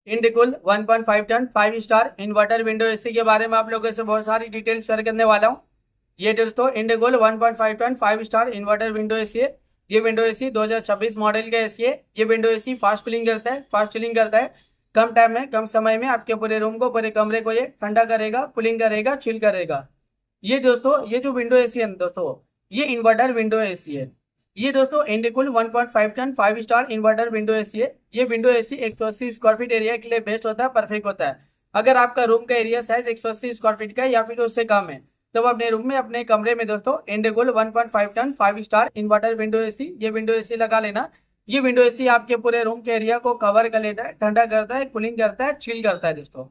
इंडिकुल 1.5 ton 5 star inverter window AC के बारे में आप लोगों से बहुत सारी डिटेल शेयर करने वाला हूँ। ये दोस्तों इंडिकुल 1.5 ton 5 star inverter window AC है। ये विंडो एसी 2026 मॉडल का एसी है। ये विंडो एसी फास्ट कूलिंग करता है, फास्ट चिलिंग करता है। कम टाइम में, कम समय में आपके पूरे रूम को, पूरे कमरे को ये ठंडा करेगा, कूलिंग करेगा, चिल करेगा। ये दोस्तों, ये जो विंडो एसी है ना दोस्तों, ये इन्वर्टर विंडो एसी है। ये दोस्तों इंडिकुल 1.5 ton 5 star inverter window AC है। ये window AC 180 square feet area के लिए बेस्ट होता है, परफेक्ट होता है। अगर आपका रूम का एरिया साइज 180 स्क्वायर फीट का है या फिर उससे कम है, तो अपने रूम में, अपने कमरे में दोस्तों इंडिकुल 1.5 ton 5 star inverter window AC, ये विंडो एसी लगा लेना। ये विंडो एसी आपके पूरे रूम के एरिया को कवर कर लेता है, ठंडा करता है, कूलिंग करता है, चिल करता है दोस्तों।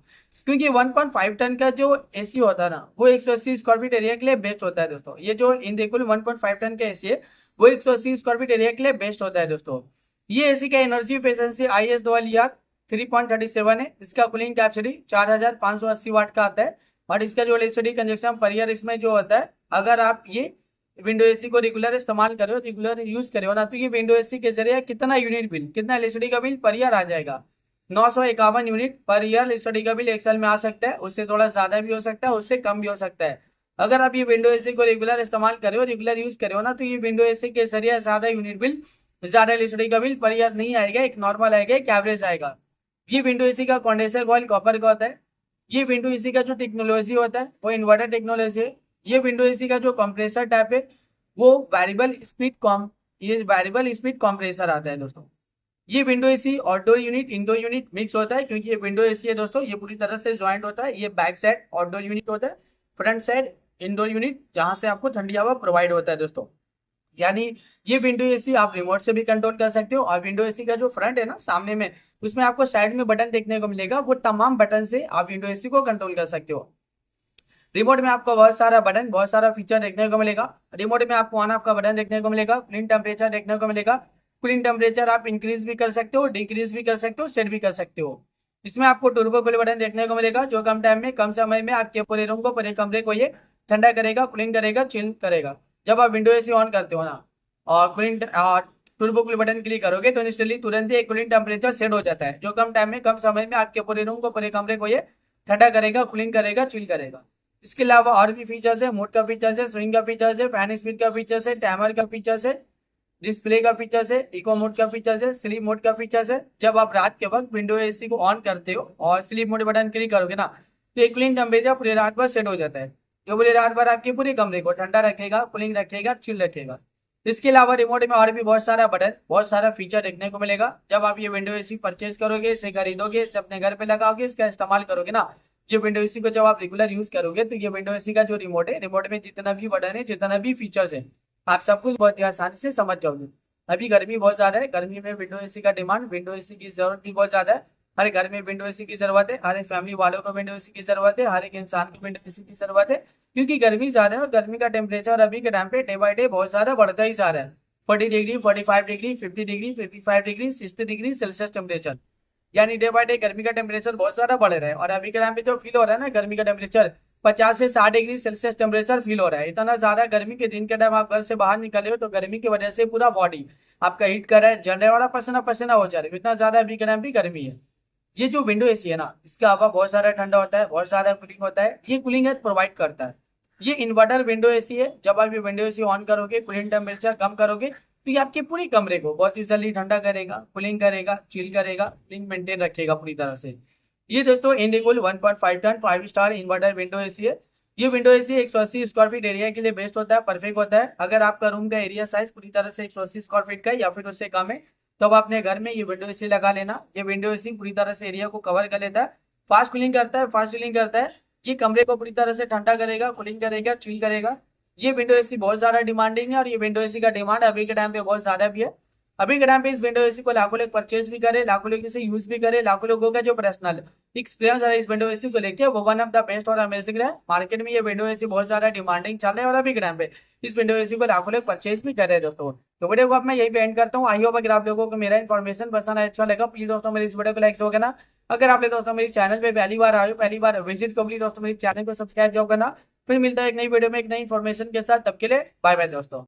क्योंकि 1.5 टन का जो एसी होता है ना, वो 180 स्क्वायर फीट एरिया के लिए बेस्ट होता है दोस्तों। ये जो इंडिकुल 1.5 टन का एसी है, वो 180 स्क्वायर फीट एरिया के लिए बेस्ट होता है दोस्तों। ये एसी का एनर्जी एफिशिएंसी IS 3.37 है। इसका कूलिंग कैपेसिटी 4580 वाट का आता है। और इसका जो इलेक्ट्रिसिटी कंजप्शन पर ईयर इसमें जो होता है, अगर आप ये विंडो एसी को रेगुलर इस्तेमाल करो, रेगुलर यूज करो ना, तो ये विंडो एसी के जरिए कितना यूनिट बिल, कितना इलेक्ट्रिसिटी का बिल पर ईयर आ जाएगा? 951 यूनिट पर ईयर इलेक्ट्रिसिटी का बिल एक साल में आ सकता है। उससे थोड़ा ज्यादा भी हो सकता है, उससे कम भी हो सकता है। अगर आप ये विंडो एसी को रेगुलर इस्तेमाल करो, रेगुलर यूज करो ना, तो ये विंडो एसी के जरिए ज्यादा यूनिट बिल, ज्यादा इलेक्ट्रिसिटी का बिल पर ईयर नहीं आएगा, एक नॉर्मल आएगा, एक एवरेज आएगा। ये विंडो एसी का कंडेंसर कॉइल कॉपर का होता है। ये विंडो एसी का जो टेक्नोलॉजी होता है, वो इन्वर्टर टेक्नोलॉजी है। ये विंडो एसी का जो कंप्रेसर टाइप है, वो वेरिएबल स्पीड कॉम ये वेरिएबल स्पीड कंप्रेसर आता है दोस्तों। ये window AC outdoor unit, indoor unit mix होता है, क्योंकि ये विंडो एसी है दोस्तों, ये पूरी तरह से ज्वाइंट होता है। ये बैक साइड आउटडोर यूनिट होता है, फ्रंट साइड इंडोर यूनिट, जहां से आपको ठंडी हवा प्रोवाइड होता है दोस्तों। यानी ये विंडो एसी आप रिमोट से भी कंट्रोल कर सकते हो। और विंडो एसी का जो फ्रंट है ना, सामने में, उसमें आपको साइड में बटन देखने को मिलेगा। वो तमाम बटन से आप विंडो एसी को कंट्रोल कर सकते हो। रिमोट में आपको बहुत सारा बटन, बहुत सारा फीचर देखने को मिलेगा। रिमोट में आपको ऑन ऑफ का बटन देखने को मिलेगा, कूलिंग टेम्परेचर देखने को मिलेगा। कूलिंग टेम्परेचर आप इंक्रीज भी कर सकते हो, डिक्रीज भी कर सकते हो, सेट भी कर सकते हो। इसमें आपको टर्बो कूल बटन देखने को मिलेगा, जो कम टाइम में, कम समय में आपके पूरे रूम को, पूरे कमरे को ये ठंडा करेगा, कूलिंग करेगा, चिल करेगा। जब आप विंडो एसी ऑन करते हो ना, और cooling turbo cool button click करोगे, तो इंस्टेंटली तुरंत ही एक कूलिंग टेम्परेचर सेट हो जाता है, जो कम टाइम में, कम समय में आपके पूरे रूम को, पूरे कमरे को ये ठंडा करेगा, कूलिंग करेगा, चिल करेगा। इसके अलावा और भी फीचर्स है, मोड का फीचर्स है, स्विंग का फीचर्स है, फैन स्पीड का फीचर्स है, टाइमर का फीचर्स है, डिस्प्ले का फीचर्स है, इको मोड का फीचर्स है, स्लीप मोड का फीचर्स है। जब आप रात के वक्त विंडो एसी को ऑन करते हो और स्लीप मोड बटन क्लिक करोगे ना, तो एक कूलिंग टेम्परेचर पूरी रात भर सेट हो जाता है, जो पूरी रात भर आपके पूरे कमरे को ठंडा रखेगा, कूलिंग रखेगा, चिल रखेगा। इसके अलावा रिमोट में और भी बहुत सारा बटन, बहुत सारा फीचर देखने को मिलेगा। जब आप ये विंडो एसी परचेज करोगे, इसे खरीदोगे, इसे अपने घर पे लगाओगे, इसका इस्तेमाल करोगे ना, ये विंडो एसी को जब आप रेगुलर यूज करोगे, तो ये विंडो एसी का जो रिमोट है, रिमोट में जितना भी बटन है, जितना भी फीचर्स है, आप सब कुछ बहुत ही आसानी से समझ जाओगे। अभी गर्मी बहुत ज्यादा है, गर्मी में विंडो एसी का डिमांड, विंडो एसी की जरूरत भी बहुत ज्यादा है। हर घर में विंडो एसी की जरूरत है, हर एक फैमिली वालों को विंडो एसी की जरूरत है, हर एक इंसान को विंडो एसी की जरूरत है। क्योंकि गर्मी ज्यादा है, और गर्मी का टेम्परेचर अभी के टाइम पे डे बाई डे बहुत ज्यादा बढ़ता ही जा रहा है। 40 degree, 45 degree, 50 degree, 55 degree, 60 degree Celsius temperature, यानी डे बाय डे गर्मी का टेम्परेचर बहुत ज्यादा बढ़ रहा है। और अभी के टाइम पे जो फील हो रहा है ना, गर्मी का टेम्परेचर 50 से 60 डिग्री सेल्सियस टेम्परेचर फील हो रहा है। इतना ज्यादा गर्मी के दिन के टाइम आप घर से बाहर निकले हो, तो गर्मी की वजह से पूरा बॉडी आपका हीट कर रहा है, जल रहा है, वाला पसीना पसीना हो जा रहा है। इतना ज्यादा अभी के टाइम पे गर्मी है। ये जो विंडो एसी है ना, इसका हवा बहुत सारा ठंडा होता है, बहुत ज्यादा कूलिंग होता है, ये कूलिंग प्रोवाइड करता है। ये इन्वर्टर विंडो एसी है। जब आप ये विंडो एसी ऑन करोगे, कूलिंग टेम्परेचर कम करोगे, तो ये आपके पूरी कमरे को बहुत ही जल्दी ठंडा करेगा, कूलिंग करेगा, चिल करेगा, कूलिंग मेंटेन रखेगा पूरी तरह से। ये दोस्तों इंडिकुल 1.5 ton 5 star inverter window AC है। ये window AC 180 square feet area के लिए बेस्ट होता है, परफेक्ट होता है। अगर आपका रूम का एरिया साइज पूरी तरह से 180 स्क्वायर फीट का है या फिर उससे कम है, तो आप अपने घर में ये विंडो एसी लगा लेना। ये विंडो एसी पूरी तरह से एरिया को कवर कर लेता है, फास्ट कूलिंग करता है, फास्ट चिलिंग करता है। ये कमरे को पूरी तरह से ठंडा करेगा, कूलिंग करेगा, चिल करेगा। ये विंडो एसी बहुत ज्यादा डिमांडिंग है, और ये विंडो एसी का डिमांड अभी के टाइम पे बहुत ज्यादा भी है। अभी के टाइम पे इस विंडो एसी को लाखों लोग परचेज भी करे, लाखों लोग इसे यूज भी करे। लाखों लोगों का जो पर्सनल एक्सपीरियंस है इस विंडो एसी को लेके, वो वन ऑफ द बेस्ट और अमेजिंग है। मार्केट में ये विंडो एसी बहुत ज्यादा डिमांडिंग चल रहा है, और अभी के टाइम पे इस विंडो एसी को लाखों लोग परचेज भी कर रहे हैं दोस्तों। तो वीडियो को अब मैं यही पे एंड करता हूँ। आई होप अगर आप लोगों को मेरा इन्फॉर्मेशन पसंद आया, अच्छा लगा, प्लीज दोस्तों मेरे इस वीडियो को लाइक जरूर करना। अगर आपने दोस्तों मेरे चैनल पे पहली बार आए हो, पहली बार विजिट को, प्लीज दोस्तों मेरे चैनल को सब्सक्राइब जरूर करना। फिर मिलता है एक नई वीडियो में एक नई इन्फॉर्मेशन के साथ, तब के लिए बाय बाय दोस्तों।